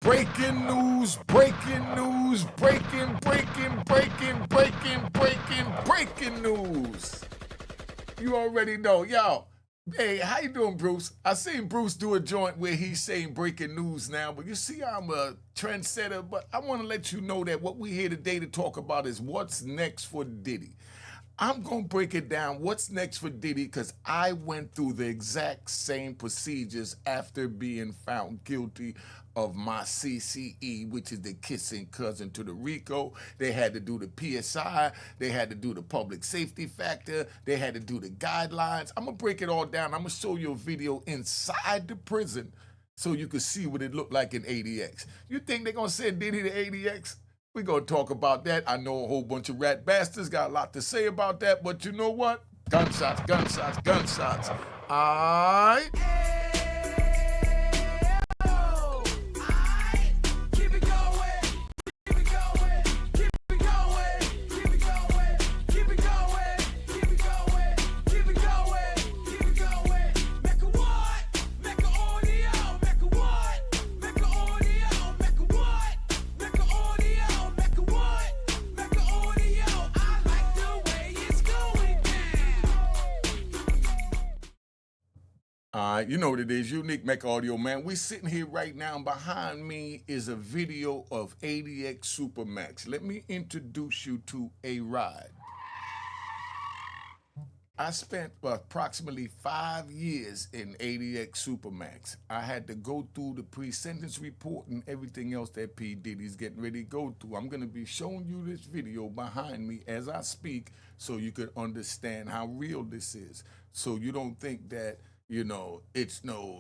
Breaking news, breaking news, breaking news. You already know. Yo, hey, how you doing, Bruce? I seen Bruce do a joint where he's saying breaking news now, but you see I'm a trendsetter, but I want to let you know that what we're here today to talk about is what's next for Diddy. I'm going to break it down. What's next for Diddy? Because I went through the exact same procedures after being found guilty of my CCE, which is the kissing cousin to the RICO. They had to do the PSI. They had to do the public safety factor. They had to do the guidelines. I'm going to break it all down. I'm going to show you a video inside the prison so you can see what it looked like in ADX. You think they're going to send Diddy to ADX? We're going to talk about that. I know a whole bunch of rat bastards got a lot to say about that, but you know what? Gunshots, gunshots, gunshots. All right. You know what it is, Unique Mecca Audio, man. We sitting here right now, and behind me is a video of ADX Supermax. Let me introduce you to a ride. I spent approximately 5 years in ADX Supermax. I had to go through the pre-sentence report and everything else that P. Diddy's getting ready to go through. I'm going to be showing you this video behind me as I speak so you can understand how real this is. So you don't think that, you know, it's no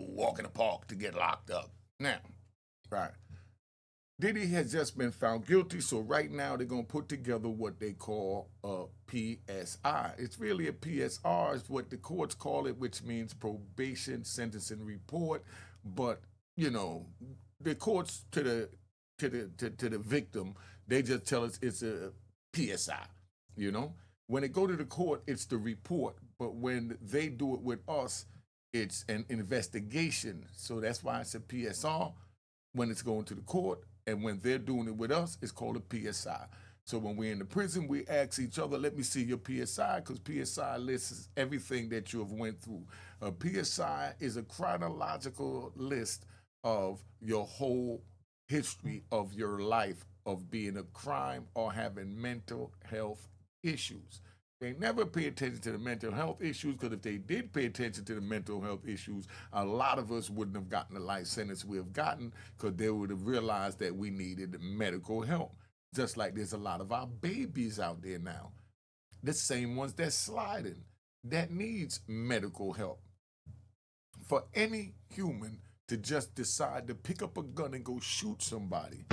walk in the park to get locked up. Now, right. Diddy has just been found guilty, so right now they're going to put together what they call a PSI. It's really a PSR, is what the courts call it, which means probation sentencing report. But, you know, the courts to the victim, they just tell us it's a PSI, you know? When they go to the court, it's the report. But when they do it with us, it's an investigation. So that's why it's a PSR when it's going to the court. And when they're doing it with us, it's called a PSI. So when we're in the prison, we ask each other, let me see your PSI, because PSI lists everything that you have went through. A PSI is a chronological list of your whole history of your life of being a crime or having mental health issues. They never pay attention to the mental health issues, because if they did pay attention to the mental health issues, a lot of us wouldn't have gotten the life sentence we have gotten, because they would have realized that we needed medical help. Just like there's a lot of our babies out there now, the same ones that's sliding, that needs medical help. For any human to just decide to pick up a gun and go shoot somebody,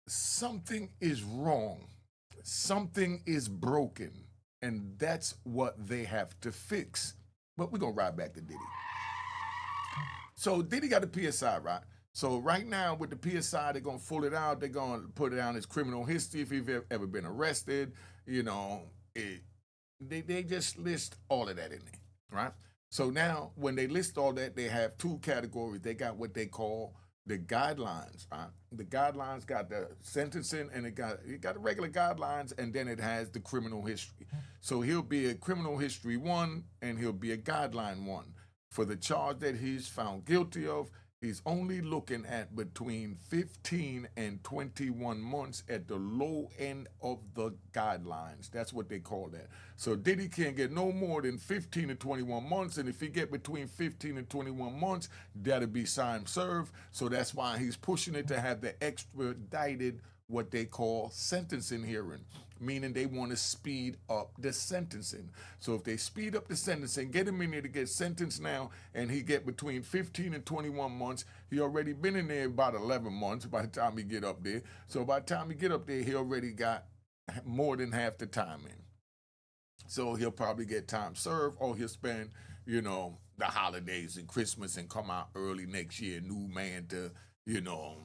something is wrong. Something is broken, and that's what they have to fix. But we're going to ride back to Diddy. So Diddy got a PSI, right? So right now with the PSI, they're going to pull it out. They're going to put it down his criminal history, if he's ever been arrested. You know, they just list all of that in there, right? So now when they list all that, they have two categories. They got what they call the guidelines, right? The guidelines got the sentencing, and it got the regular guidelines, and then it has the criminal history. So he'll be a criminal history 1, and he'll be a guideline 1. For the charge that he's found guilty of, he's only looking at between 15 and 21 months at the low end of the guidelines. That's what they call that. So Diddy can't get no more than 15 to 21 months, and if he get between 15 and 21 months, that'll be time served. So that's why he's pushing it to have the expedited, what they call sentencing hearing, meaning they want to speed up the sentencing. So if they speed up the sentencing, get him in there to get sentenced now, and he get between 15 and 21 months, he already been in there about 11 months by the time he get up there. So by the time he get up there, he already got more than half the time in. So he'll probably get time served, or he'll spend, you know, the holidays and Christmas and come out early next year, new man to, you know,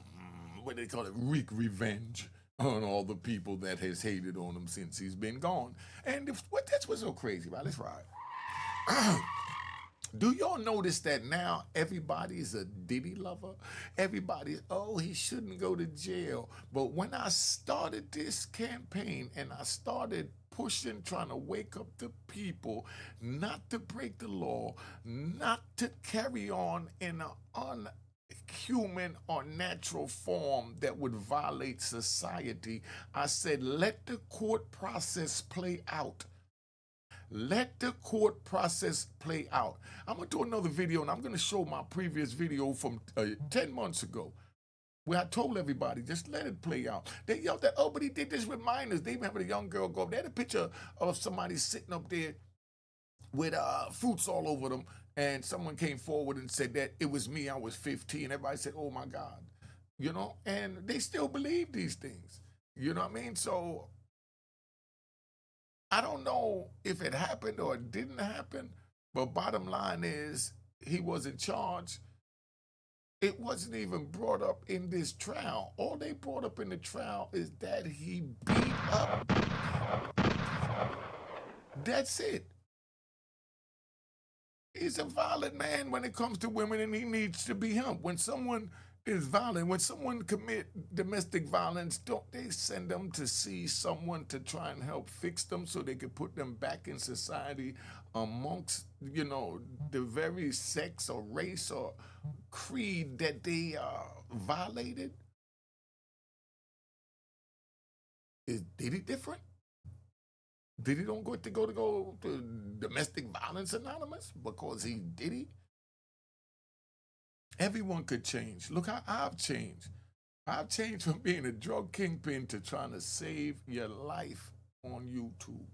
what they call it, wreak revenge on all the people that has hated on him since he's been gone. And that's what's so crazy, right? Let's ride. Do y'all notice that now everybody's a Diddy lover? Everybody, oh, he shouldn't go to jail. But when I started this campaign and I started pushing, trying to wake up the people not to break the law, not to carry on in an unhuman or natural form that would violate society, I said, let the court process play out. Let the court process play out. I'm going to do another video and I'm going to show my previous video from 10 months ago where I told everybody, just let it play out. They yelled that, oh, but he did this with minors. They even had a young girl go up. They had a picture of somebody sitting up there with fruits all over them. And someone came forward and said that it was me, I was 15. Everybody said, oh my God. You know, and they still believe these things. You know what I mean? So I don't know if it happened or it didn't happen, but bottom line is he was in charge. It wasn't even brought up in this trial. All they brought up in the trial is that he beat up. That's it. He's a violent man when it comes to women, and he needs to be helped. When someone is violent, when someone commit domestic violence, don't they send them to see someone to try and help fix them so they can put them back in society amongst, you know, the very sex or race or creed that they violated? Is Diddy different? Diddy don't go to Domestic Violence Anonymous because he Diddy? Everyone could change. Look how I've changed. I've changed from being a drug kingpin to trying to save your life on YouTube.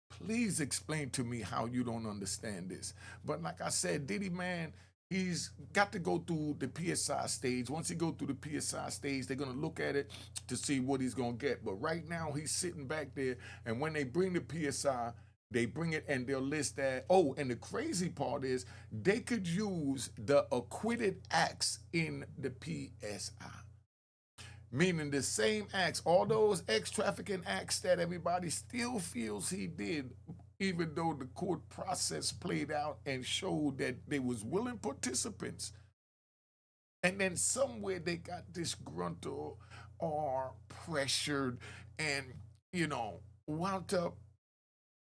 Please explain to me how you don't understand this. But like I said, Diddy, man, he's got to go through the PSI stage. Once he go through the PSI stage, they're gonna look at it to see what he's gonna get. But right now, he's sitting back there, and when they bring the PSI, they bring it and they'll list that. Oh, and the crazy part is they could use the acquitted acts in the PSI. Meaning the same acts, all those ex-trafficking acts that everybody still feels he did, even though the court process played out and showed that they was willing participants. And then somewhere they got disgruntled or pressured and, you know, wound up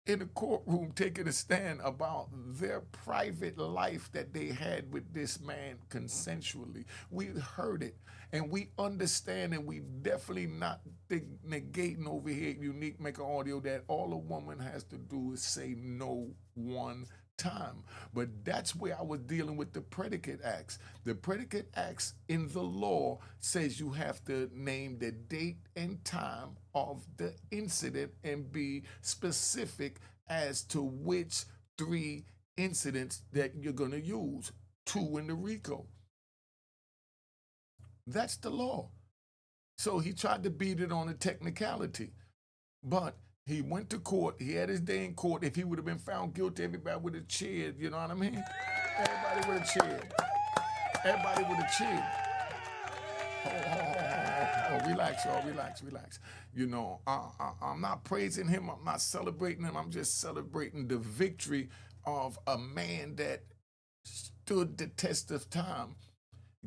in the courtroom taking a stand about their private life that they had with this man consensually. We heard it and we understand, and we definitely not negating over here at Unique Mecca Audio that all a woman has to do is say no one time. But that's where I was dealing with the predicate acts. The predicate acts in the law says you have to name the date and time of the incident and be specific as to which 3 incidents that you're going to use. 2 in the RICO. That's the law. So he tried to beat it on a technicality. But he went to court. He had his day in court. If he would have been found guilty, everybody would have cheered. You know what I mean? Everybody would have cheered. Everybody would have cheered. Oh, relax, y'all. Relax. You know, I'm not praising him. I'm not celebrating him. I'm just celebrating the victory of a man that stood the test of time,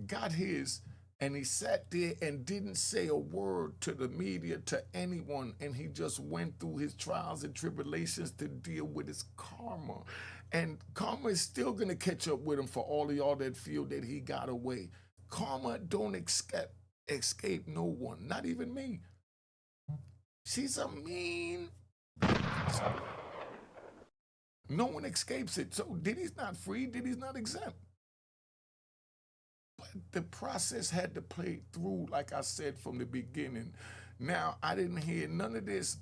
got his, and he sat there and didn't say a word to the media, to anyone, and he just went through his trials and tribulations to deal with his karma. And karma is still going to catch up with him for all of y'all that feel that he got away. Karma don't escape no one, not even me. She's a mean. No one escapes it. So Diddy's not free, Diddy's not exempt. But the process had to play through, like I said from the beginning. Now, I didn't hear none of this,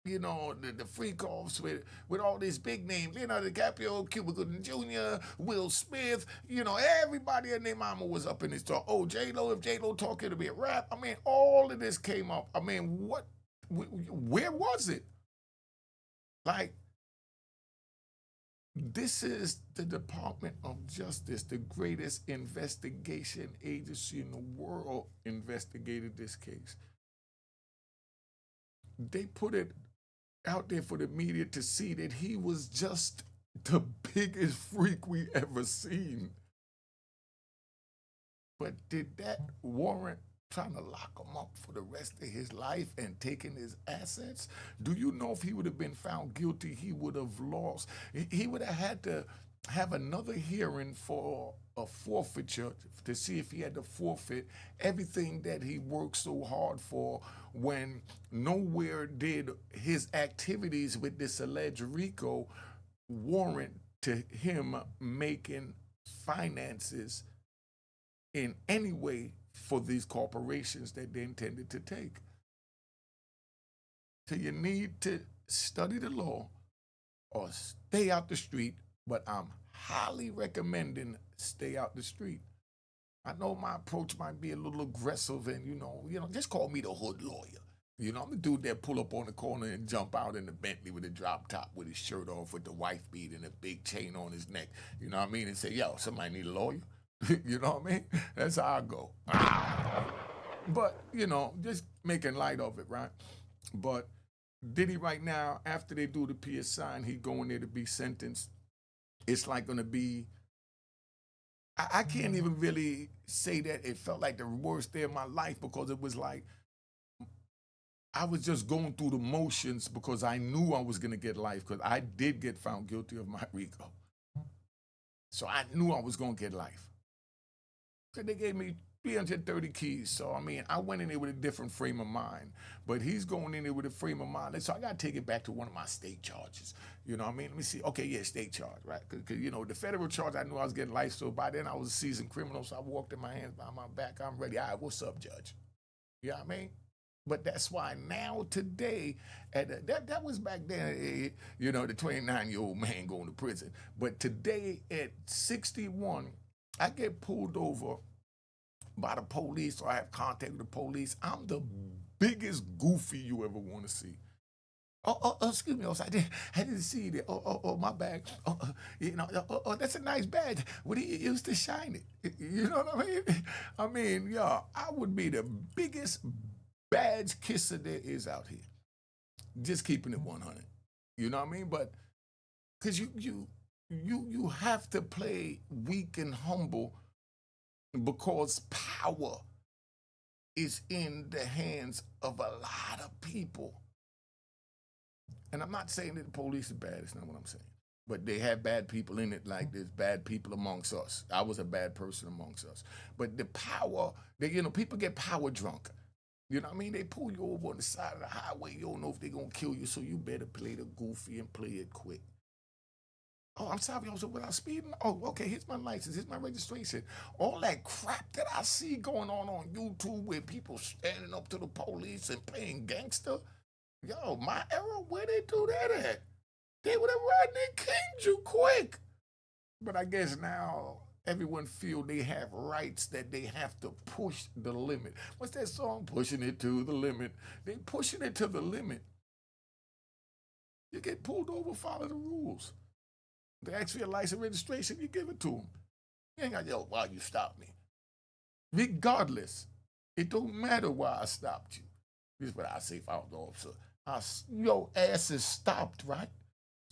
you know, the freak offs with all these big names, Leonardo DiCaprio, Cuba Gooding Jr., Will Smith, you know, everybody and their mama was up in this talk. Oh, J-Lo, if J-Lo talk, it'll be a rap. I mean, all of this came up. I mean, where was it? Like, this is the Department of Justice, the greatest investigation agency in the world, investigated this case. They put it out there for the media to see that he was just the biggest freak we ever seen. But did that warrant trying to lock him up for the rest of his life and taking his assets? Do you know if he would have been found guilty, he would have lost? He would have had to have another hearing for a forfeiture to see if he had to forfeit everything that he worked so hard for, when nowhere did his activities with this alleged RICO warrant to him making finances in any way for these corporations that they intended to take. So you need to study the law or stay out the street, but I'm highly recommending stay out the street. I know my approach might be a little aggressive, and just call me the hood lawyer. I'm the dude that pull up on the corner and jump out in the Bentley with a drop top with his shirt off with the wife beat and a big chain on his neck. You know what I mean? And say, yo, somebody need a lawyer. You know what I mean? That's how I go. But, just making light of it, right? But Diddy right now, after they do the PSI and he going there to be sentenced, it's like going to be, I can't even really say that it felt like the worst day of my life, because it was like I was just going through the motions because I knew I was going to get life, because I did get found guilty of my RICO. So I knew I was going to get life. So they gave me 330 keys. So, I went in there with a different frame of mind. But he's going in there with a frame of mind. So I got to take it back to one of my state charges. You know what I mean? Let me see. Okay, yeah, state charge, right? Because, the federal charge, I knew I was getting life. So by then I was a seasoned criminal. So I walked in my hands behind my back. I'm ready. All right, what's up, Judge? You know what I mean? But that's why now, today, that was back then, the 29-year-old man going to prison. But today, at 61, I get pulled over by the police, or I have contact with the police. I'm the biggest goofy you ever want to see. Oh, excuse me. I didn't see that. Oh, my bag. That's a nice badge. What do you use to shine it? You know what I mean? I would be the biggest badge kisser there is out here. Just keeping it 100. You know what I mean? But because you have to play weak and humble, because power is in the hands of a lot of people. And I'm not saying that the police are bad. It's not what I'm saying. But they have bad people in it, like there's bad people amongst us. I was a bad person amongst us. But the power, people get power drunk. You know what I mean? They pull you over on the side of the highway. You don't know if they're going to kill you, so you better play the goofy and play it quick. Oh, I'm sorry, officer, without speeding. Oh, okay, here's my license, here's my registration. All that crap that I see going on YouTube with people standing up to the police and playing gangster. Yo, my era, where they do that at? They would have run and killed you quick. But I guess now everyone feel they have rights, that they have to push the limit. What's that song? Pushing it to the limit. They pushing it to the limit. You get pulled over, follow the rules. They ask for your license registration, you give it to them. You ain't got, yo, why you stopped me? Regardless, it don't matter why I stopped you. This is what I say if I was the officer. Your ass is stopped, right?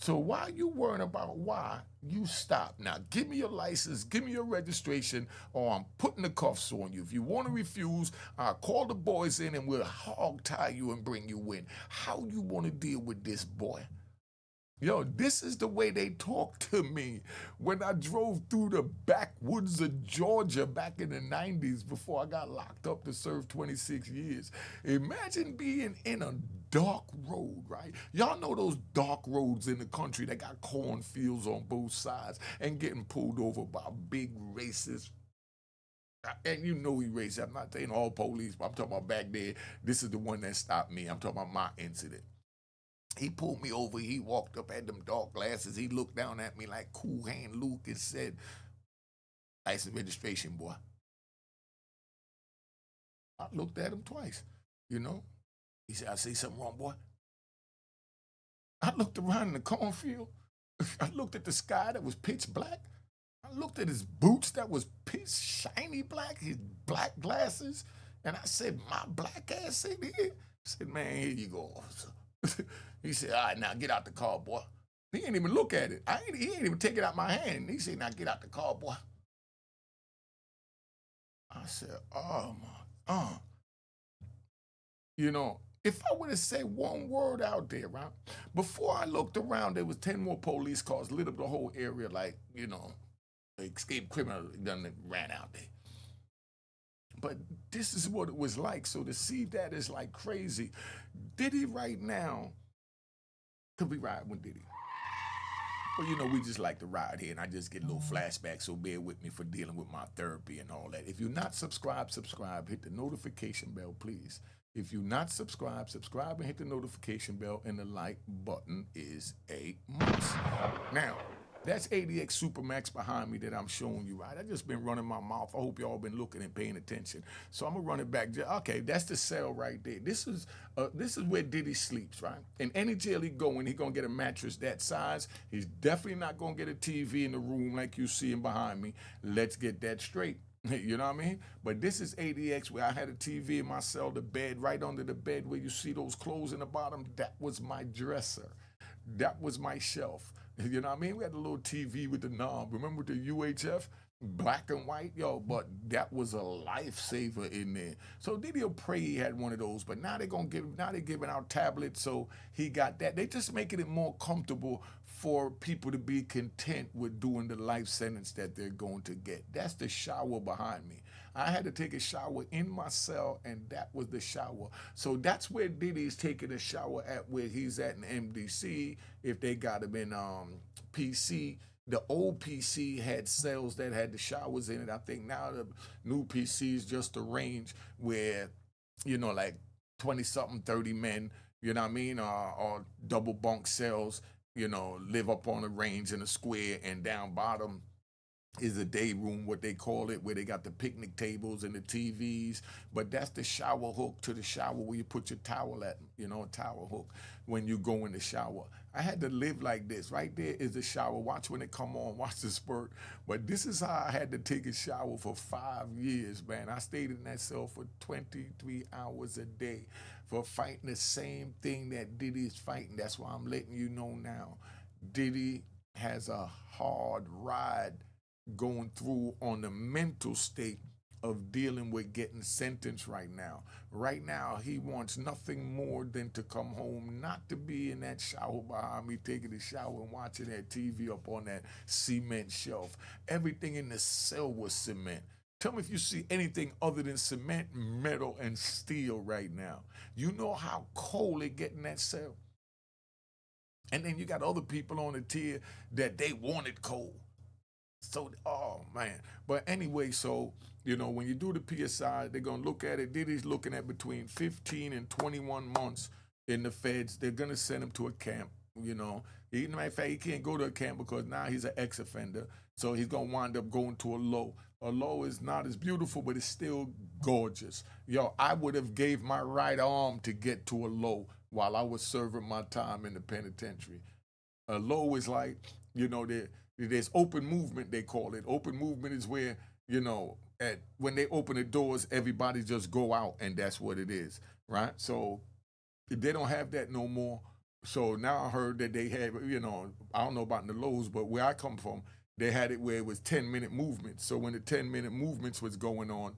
So why you worrying about why you stopped? Now, give me your license, give me your registration, or I'm putting the cuffs on you. If you want to refuse, I'll call the boys in and we'll hog tie you and bring you in. How you want to deal with this, boy? Yo, this is the way they talked to me when I drove through the backwoods of Georgia back in the 90s before I got locked up to serve 26 years. Imagine being in a dark road, right? Y'all know those dark roads in the country that got cornfields on both sides and getting pulled over by big racist. And you know he racist. I'm not saying all police, but I'm talking about back there. This is the one that stopped me. I'm talking about my incident. He pulled me over. He walked up, had them dark glasses. He looked down at me like Cool Hand Luke and said, license registration, boy. I looked at him twice, He said, I say something wrong, boy. I looked around in the cornfield. I looked at the sky that was pitch black. I looked at his boots that was pitch shiny black, his black glasses. And I said, my black ass in here? I said, man, here you go, officer. He said, all right, now get out the car, boy. He ain't even look at it. He ain't even take it out my hand. He said, "Now get out the car, boy." I said, "Oh my, you know." If I would have said one word out there, right? Before I looked around, there was 10 more police cars lit up the whole area, like, escaped criminal done ran out there. But this is what it was like. So to see that is like crazy. Diddy right now, could we ride with Diddy? Well, we just like to ride here, and I just get a little flashbacks, so bear with me for dealing with my therapy and all that. If you're not subscribed, subscribe. Hit the notification bell, please. If you're not subscribed, subscribe and hit the notification bell, and the like button is a must. Now, that's ADX Supermax behind me that I'm showing you, right? I just been running my mouth. I hope y'all been looking and paying attention. So I'm gonna run it back. Okay, that's the cell right there. This is where Diddy sleeps, right? In any jail he going, he gonna get a mattress that size. He's definitely not gonna get a TV in the room like you see him behind me. Let's get that straight. You know what I mean? But this is ADX where I had a TV in my cell, the bed right under the bed where you see those clothes in the bottom. That was my dresser. That was my shelf. You know what I mean? We had a little TV with the knob. Remember the UHF? Black and white, yo, but that was a lifesaver in there. So Diddy will pray he had one of those, but now they're giving out tablets, so he got that. They just making it more comfortable for people to be content with doing the life sentence that they're going to get. That's the shower behind me. I had to take a shower in my cell, and that was the shower. So that's where Diddy's taking a shower at, where he's at in MDC. If they got him in PC, the old PC had cells that had the showers in it. I think now the new PC is just a range where, like 20 something, 30 men, you know what I mean, or double bunk cells, live up on a range in a square, and down bottom is a day room, what they call it, where they got the picnic tables and the TVs. But that's the shower hook to the shower where you put your towel at, a towel hook when you go in the shower. I had to live like this. Right there is the shower. Watch when it come on. Watch the spurt. But this is how I had to take a shower for 5 years, man. I stayed in that cell for 23 hours a day for fighting the same thing that Diddy's fighting. That's why I'm letting you know now. Diddy has a hard ride going through on the mental state of dealing with getting sentenced right now. Right now, he wants nothing more than to come home, not to be in that shower behind me, taking a shower and watching that TV up on that cement shelf. Everything in the cell was cement. Tell me if you see anything other than cement, metal, and steel right now. You know how cold it get in that cell? And then you got other people on the tier that they want it cold. So, oh man. But anyway, so, when you do the PSI, they're going to look at it. Diddy's looking at between 15 and 21 months in the feds. They're going to send him to a camp, Matter of fact, he can't go to a camp because now he's an ex offender. So he's going to wind up going to a low. A low is not as beautiful, but it's still gorgeous. Yo, I would have gave my right arm to get to a low while I was serving my time in the penitentiary. A low is like, there's open movement, they call it. Open movement is where, when they open the doors, everybody just go out, and that's what it is, right? So they don't have that no more. So now I heard that they have, I don't know about in the lows, but where I come from, they had it where it was 10-minute movements. So when the 10-minute movements was going on,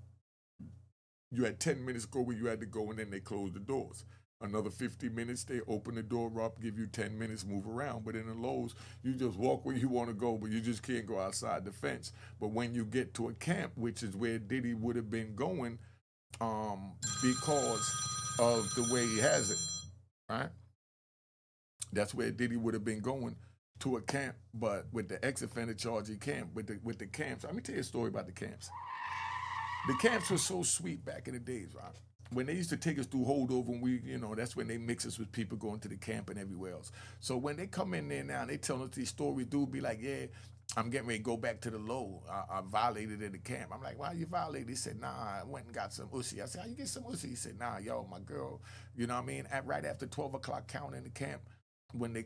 you had 10 minutes go where you had to go, and then they closed the doors. Another 50 minutes, they open the door up, give you 10 minutes, move around. But in the lows, you just walk where you want to go, but you just can't go outside the fence. But when you get to a camp, which is where Diddy would have been going, because of the way he has it, right? That's where Diddy would have been going, to a camp. But with the ex-offender charge, he can't. With the camps, let me tell you a story about the camps. The camps were so sweet back in the days, right? When they used to take us through holdover, and that's when they mix us with people going to the camp and everywhere else. So when they come in there now and they tell us these stories, dude be like, yeah, I'm getting ready to go back to the low. I violated in the camp. I'm like, why you violated? He said, nah, I went and got some ussy. I said, how you get some ussy? He said, nah, yo, my girl, you know what I mean? Right after 12 o'clock count in the camp, when the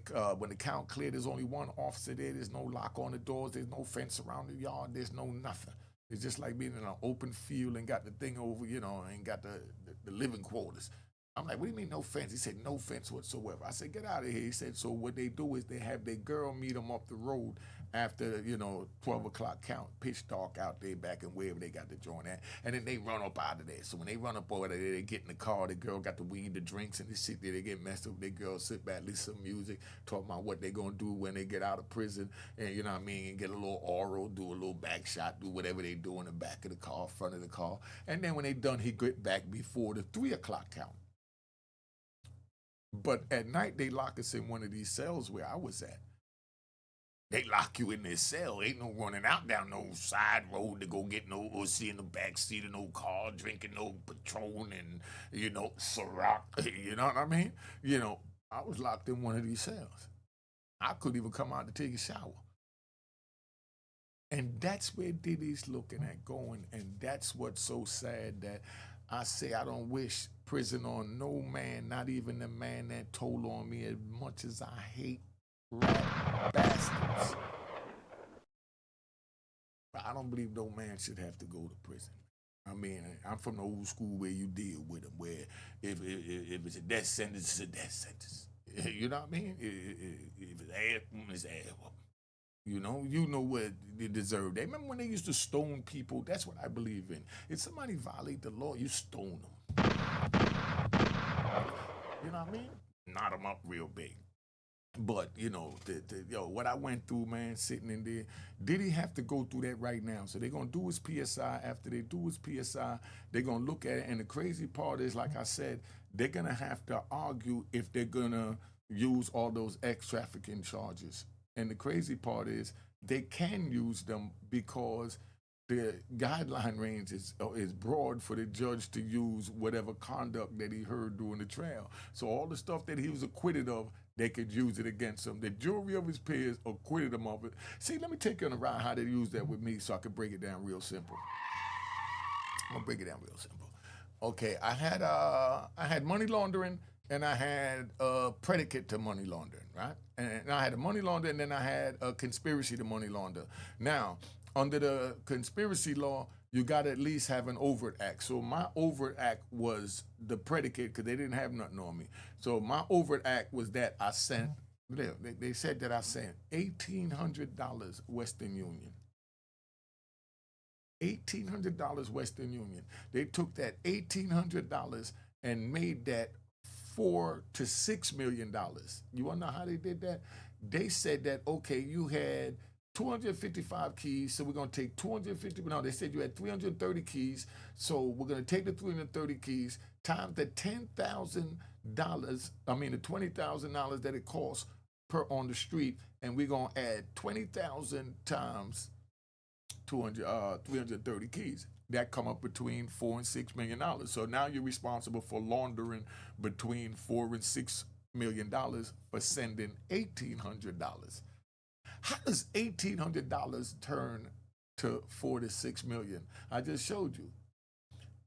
count cleared, there's only one officer there. There's no lock on the doors. There's no fence around the yard. There's no nothing. It's just like being in an open field and got the thing over, and got the living quarters. I'm like, what do you mean no fence? He said, no fence whatsoever. I said, get out of here. He said, so what they do is they have their girl meet them up the road after, 12 o'clock count, pitch dark out there back in wherever they got the joint at. And then they run up out of there. So when they run up over there, they get in the car. The girl got the weed, the drinks, and they sit there. They get messed up. They girl sit back, listen to music, talk about what they going to do when they get out of prison. And, you know what I mean? And get a little oral, do a little back shot, do whatever they do in the back of the car, front of the car. And then when they done, he get back before the 3 o'clock count. But at night, they lock us in one of these cells where I was at. They lock you in this cell. Ain't no running out down no side road to go get no or see in the back seat of no car, drinking no Patron and, Ciroc. You know what I mean? I was locked in one of these cells. I couldn't even come out to take a shower. And that's where Diddy's looking at going. And that's what's so sad that I say I don't wish prison on no man, not even the man that told on me, as much as I hate rat bastards. But I don't believe no man should have to go to prison. I mean, I'm from the old school where you deal with them, where if it's a death sentence, it's a death sentence. You know what I mean? If it's ass, it's ass. You know what they deserve. They remember when they used to stone people? That's what I believe in. If somebody violate the law, you stone them. You know what I mean? Knot them up real big. But what I went through, man, sitting in there, did he have to go through that right now? So they're gonna do his PSI. After they do his PSI, they're gonna look at it. And the crazy part is, like I said, they're gonna have to argue if they're gonna use all those ex trafficking charges. And the crazy part is they can use them because the guideline range is broad for the judge to use whatever conduct that he heard during the trial. So all the stuff that he was acquitted of, they could use it against him. The jury of his peers acquitted him of it. See, let me take you on a ride how they use that with me so I can break it down real simple. I'm gonna break it down real simple. Okay, I had money laundering and I had a predicate to money laundering, right? And I had a money laundering and then I had a conspiracy to money launder. Now, under the conspiracy law, you got to at least have an overt act. So my overt act was the predicate because they didn't have nothing on me. So my overt act was that I sent, they said that I sent $1,800 Western Union. $1,800 Western Union. They took that $1,800 and made that $4 to $6 million. You want to know how they did that? They said that, okay, you had 255 keys, so we're going to take 250. No, they said you had 330 keys, so we're going to take the 330 keys times the $10,000. I mean the $20,000 that it costs per on the street, and we're going to add 20,000 times 330 keys. That come up between $4 and $6 million. So now you're responsible for laundering between $4 and $6 million for sending $1,800. How does $1,800 turn to $4 to $6 million? I just showed you.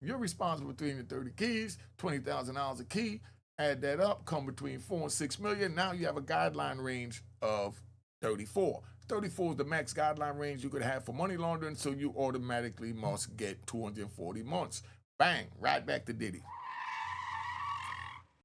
You're responsible for 330 keys, $20,000 a key. Add that up, come between $4 and $6 million. Now you have a guideline range of 34. 34 is the max guideline range you could have for money laundering, so you automatically must get 240 months. Bang, right back to Diddy.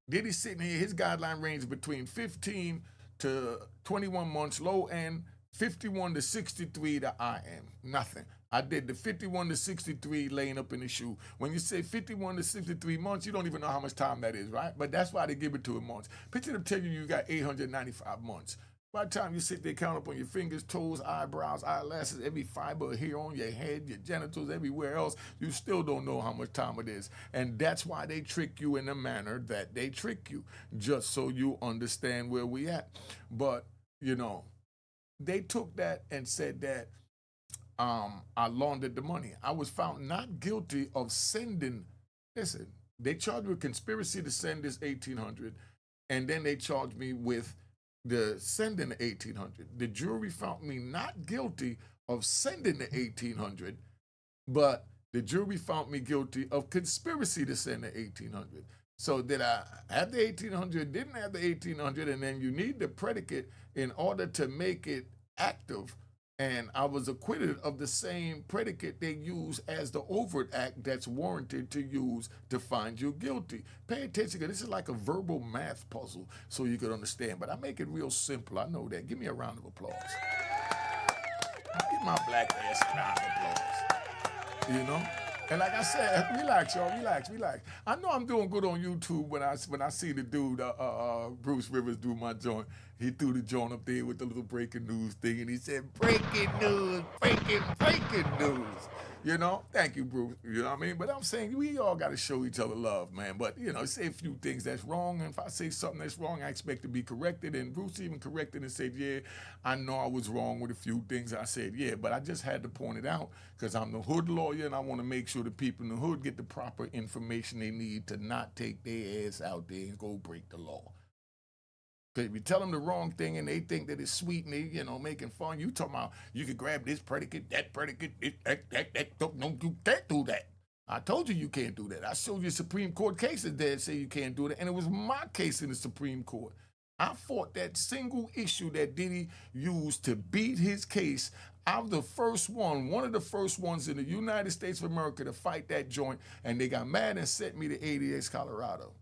Diddy's sitting here, his guideline range is between 15 to 21 months, low end, 51 to 63 to IM. Nothing. I did the 51 to 63 laying up in the shoe. When you say 51 to 63 months, you don't even know how much time that is, right? But that's why they give it to in months. Picture them telling you got 895 months. By the time you sit there, count up on your fingers, toes, eyebrows, eyelashes, every fiber here on your head, your genitals, everywhere else, you still don't know how much time it is. And that's why they trick you in the manner that they trick you, just so you understand where we at. But, they took that and said that I laundered the money. I was found not guilty of sending, listen, they charged me with conspiracy to send this 1,800, and then they charged me with the sending the 1,800. The jury found me not guilty of sending the 1,800, but the jury found me guilty of conspiracy to send the 1,800. So did I have the 1,800, didn't have the 1,800, and then you need the predicate in order to make it active. And I was acquitted of the same predicate they use as the overt act that's warranted to use to find you guilty. Pay attention, because this is like a verbal math puzzle so you could understand. But I make it real simple. I know that. Give me a round of applause. Give my black ass a round of applause. You know? And like I said, relax, y'all, relax. I know I'm doing good on YouTube when I see the dude, Bruce Rivers, do my joint. He threw the joint up there with the little breaking news thing, and he said, breaking news, breaking news. You know, thank you, Bruce. You know what I mean? But I'm saying we all got to show each other love, man. But, you know, say a few things that's wrong. And if I say something that's wrong, I expect to be corrected. And Bruce even corrected and said, yeah, I know I was wrong with a few things. I said, yeah, but I just had to point it out because I'm the hood lawyer and I want to make sure the people in the hood get the proper information they need to not take their ass out there and go break the law. Because if you tell them the wrong thing and they think that it's sweet and they, you know, making fun, you talking about you can grab this predicate, that predicate, that. No, you can't do that. I told you can't do that. I showed you Supreme Court cases that say you can't do that, and it was my case in the Supreme Court. I fought that single issue that Diddy used to beat his case. I'm the first one of the first ones in the United States of America to fight that joint, and they got mad and sent me to ADX, Colorado.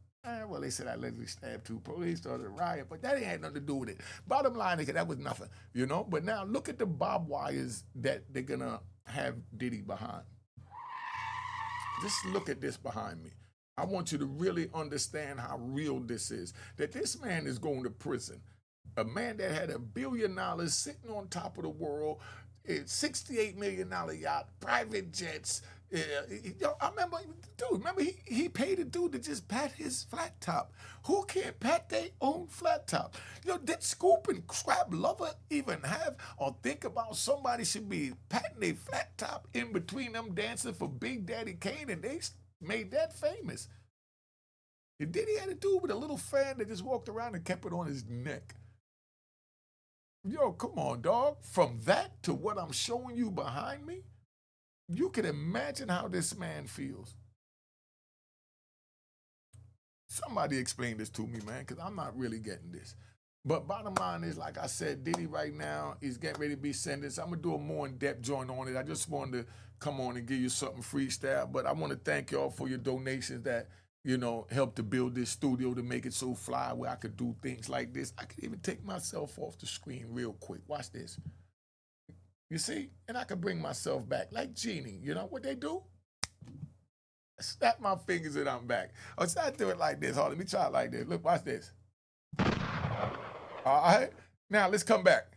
Well, they said I literally stabbed two police, started a riot, but that ain't had nothing to do with it. Bottom line, nigga, that was nothing, you know? But now look at the barbed wires that they're gonna have Diddy behind. Just look at this behind me. I want you to really understand how real this is, that this man is going to prison. A man that had $1 billion sitting on top of the world, $68 million yacht, private jets. I remember, he paid a dude to just pat his flat top. Who can't pat their own flat top? Did Scoop and Scrap Lover even have or think about somebody should be patting their flat top in between them dancing for Big Daddy Kane, and they made that famous. And Diddy had a dude with a little fan that just walked around and kept it on his neck. Yo, come on, dog. From that to what I'm showing you behind me, you can imagine how this man feels. Somebody explain this to me, man, because I'm not really getting this. But bottom line is, like I said, Diddy right now is getting ready to be sentenced. I'm going to do a more in-depth joint on it. I just wanted to come on and give you something freestyle. But I want to thank y'all for your donations that, you know, helped to build this studio to make it so fly where I could do things like this. I could even take myself off the screen real quick. Watch this. You see? And I could bring myself back like Genie. You know what they do? Snap my fingers and I'm back. Oh, so I do it like this. Hold on, let me try it like this. Look, watch this. All right? Now, let's come back.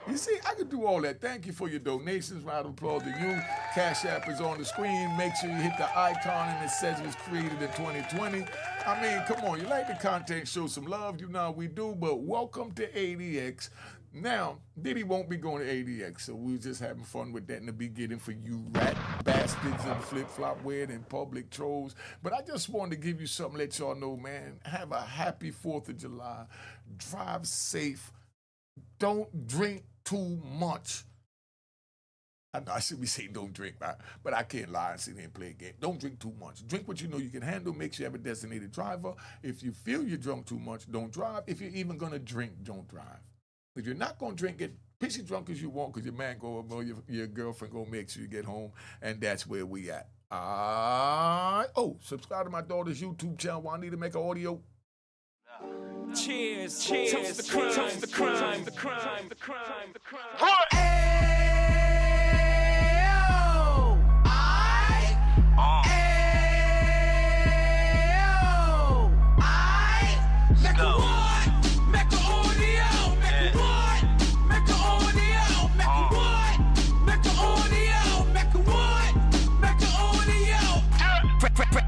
You see, I could do all that. Thank you for your donations. Round of applause to you. Cash App is on the screen. Make sure you hit the icon and it says it was created in 2020. I mean, come on. You like the content, show some love. You know how we do. But welcome to ADX. Now, Diddy won't be going to ADX, so we were just having fun with that in the beginning for you rat bastards and flip-flop wearing and public trolls. But I just wanted to give you something, let y'all know, man. Have a happy 4th of July. Drive safe. Don't drink too much. I know I should be saying don't drink, but I can't lie and sit there and play a game. Don't drink too much. Drink what you know you can handle. Make sure you have a designated driver. If you feel you're drunk too much, don't drive. If you're even going to drink, don't drive. If you're not going to drink, get pissy drunk as you want because your man go or your girlfriend go make sure you get home, and that's where we at. Oh, subscribe to my daughter's YouTube channel, Juanita Mecca Audio. Cheers, toast the crime, toast the crime, the crime, the crime, the crime. What?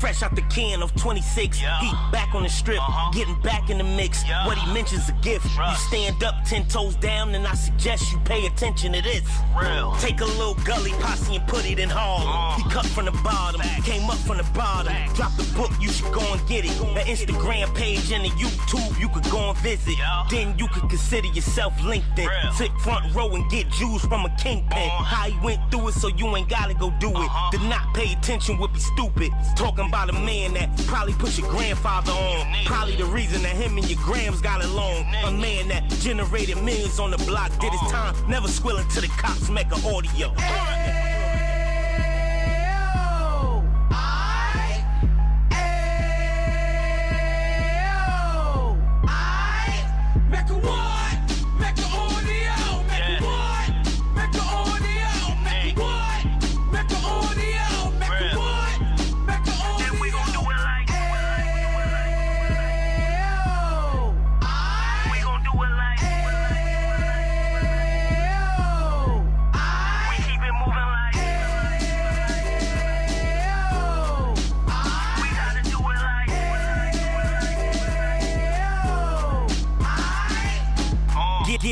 Fresh out the can of 26, yeah. He back on the strip, getting back in the mix. Yeah. What he mentions a gift. You stand up 10 toes down, and I suggest you pay attention to this. Real. Take a little gully posse and put it in Harlem. He cut from the bottom, came up from the bottom. Drop the book, you should go and get it. The Instagram page and the YouTube, you could go and visit. Yeah. Then you could consider yourself LinkedIn. Real. Sit front row and get Jews from a kingpin. How he went through it, so you ain't gotta go do it. Did not pay attention would be stupid. Talking about a man that probably put your grandfather on. Probably the reason that him and your grams got along. A man that generated millions on the block, did his time, never never squealing to the cops, Mecca audio.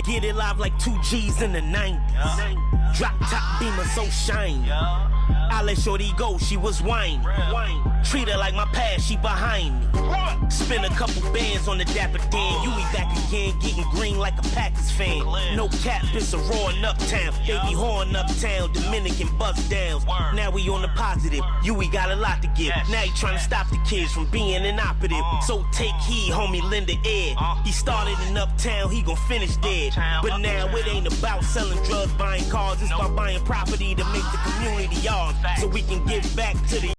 Get it live like 2 G's in the 90s. Drop top beamer so shiny. I let shorty go, she was whining. Treat her like my past, she behind me. Spin a couple bands on the Dapper Dan. You be back again, getting green like a Packers fan. No cap, it's a roaring uptown. They be horn uptown, Dominican bust downs. Now we on the positive, you we got a lot to give. Now you trying to stop the kids from being inoperative. So take heed, homie, lend a ear. He started in uptown, he gon' finish dead. But now it ain't about selling drugs, buying cars. It's about buying property to make the community yours. So we can give back to the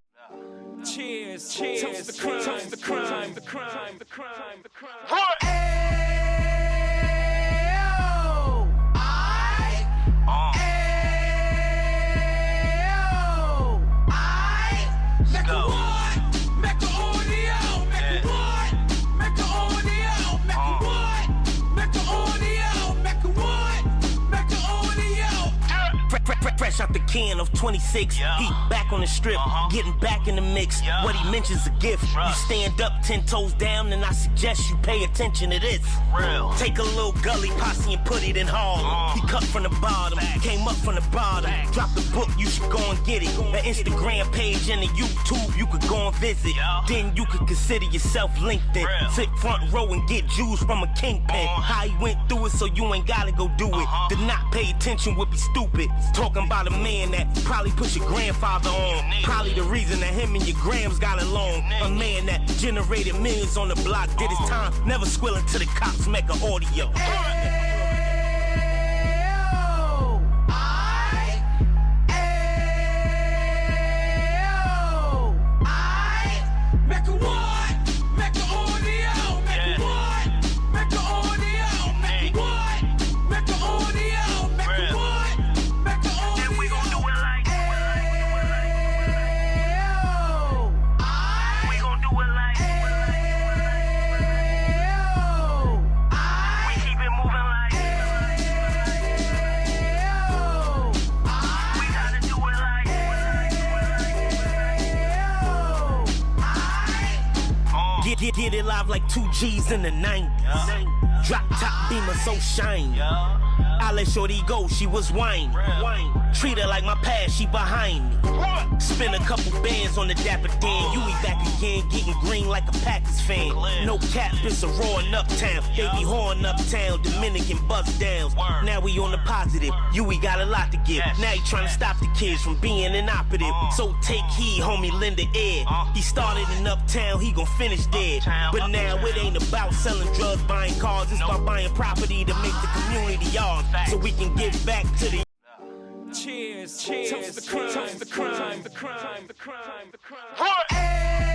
cheers, cheers, toast the crime, toast the crime, the crime, the crime, the crime. Fresh out the can of 26, he back on the strip, getting back in the mix. What he mentions a gift. You stand up 10 toes down, and I suggest you pay attention to this. Take a little gully posse and put it in Harlem. He cut from the bottom, came up from the bottom. Drop the book, you should go and get it. The Instagram page and the YouTube, you could go and visit. Then you could consider yourself LinkedIn. Sit front row and get Jews from a kingpin. How he went through it, so you ain't gotta go do it. To not pay attention would be stupid. Talking about a man that probably put your grandfather on. Probably the reason that him and your grams got along. A man that generated millions on the block, did his time, never squealing to the cops, Mecca audio. Get it live like 2 G's in the 90s. Drop top beamer so shiny. I let shorty go, she was whining. Treat her like my past, she behind me. Spin a couple bands on the Dapper Dan. You be back again, getting green like a Packers fan. No cap, it's a roaring uptown. They be horn uptown, Dominican bust downs. Now we on the positive, you we got a lot to give. Now you trying to stop the kids from being inoperative. So take heed, homie, lend a ear. He started in uptown, he gon' finish dead. But now it ain't about selling drugs, buying cars. It's about buying property to make the community yours. So we can give back to the cheers, cheers, toast the crime, the crime, the crime, the crime, the crime.